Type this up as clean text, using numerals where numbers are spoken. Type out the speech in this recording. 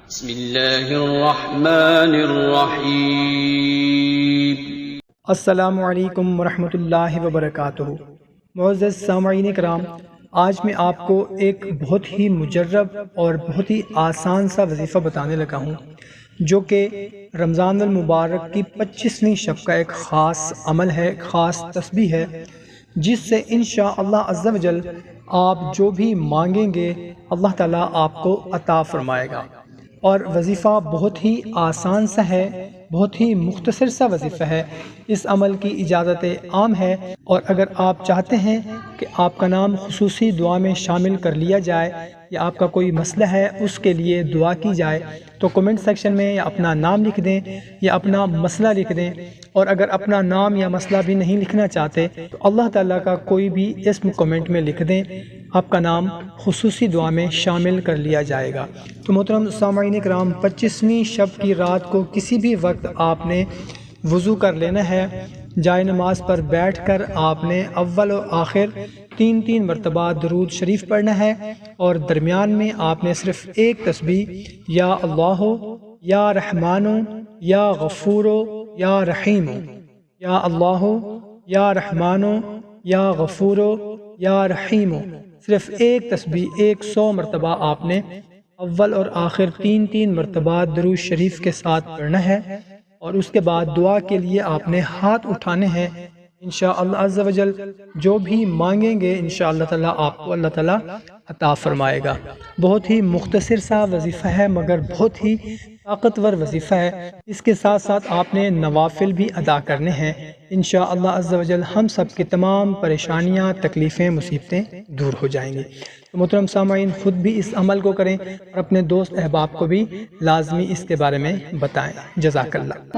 بسم اللہ الرحمن الرحیم۔ السلام علیکم ورحمۃ اللہ وبرکاتہ۔ معزز سامعین کرام، آج میں آپ کو ایک بہت ہی مجرب اور بہت ہی آسان سا وظیفہ بتانے لگا ہوں، جو کہ رمضان المبارک کی 25ویں شب کا ایک خاص عمل ہے، ایک خاص تسبیح ہے، جس سے انشاءاللہ عز و جل آپ جو بھی مانگیں گے اللہ تعالیٰ آپ کو عطا فرمائے گا۔ اور وظیفہ بہت ہی آسان سا ہے، بہت ہی مختصر سا وظیفہ ہے۔ اس عمل کی اجازت عام ہے، اور اگر آپ چاہتے ہیں کہ آپ کا نام خصوصی دعا میں شامل کر لیا جائے یا آپ کا کوئی مسئلہ ہے اس کے لیے دعا کی جائے تو کمنٹ سیکشن میں یا اپنا نام لکھ دیں یا اپنا مسئلہ لکھ دیں، اور اگر اپنا نام یا مسئلہ بھی نہیں لکھنا چاہتے تو اللہ تعالیٰ کا کوئی بھی اسم کمنٹ میں لکھ دیں، آپ کا نام خصوصی دعا میں شامل کر لیا جائے گا۔ تو محترم سامعین کرام، 25ویں شب کی رات کو کسی بھی وقت آپ نے وضو کر لینا ہے، جائے نماز پر بیٹھ کر آپ نے اول و آخر 3 مرتبہ درود شریف پڑھنا ہے، اور درمیان میں آپ نے صرف ایک تسبیح یا اللہ یا رحمان یا غفور یا رحیم، یا اللہ یا رحمان یا غفور یا رحیم، صرف ایک تسبیح 100 مرتبہ آپ نے اول اور آخر 3 مرتبہ درود شریف کے ساتھ پڑھنا ہے، اور اس کے بعد دعا کے لیے آپ نے ہاتھ اٹھانے ہیں۔ انشاءاللہ عز و جل جو بھی مانگیں گے انشاءاللہ تعالیٰ آپ کو اللہ تعالیٰ عطا فرمائے گا۔ بہت ہی مختصر سا وظیفہ ہے، مگر بہت ہی طاقتور وظیفہ ہے۔ اس کے ساتھ ساتھ آپ نے نوافل بھی ادا کرنے ہیں۔ انشاءاللہ عز و جل ہم سب کی تمام پریشانیاں، تکلیفیں، مصیبتیں دور ہو جائیں گی۔ تو محترم سامعین، خود بھی اس عمل کو کریں اور اپنے دوست احباب کو بھی لازمی اس کے بارے میں بتائیں۔ جزاک اللہ۔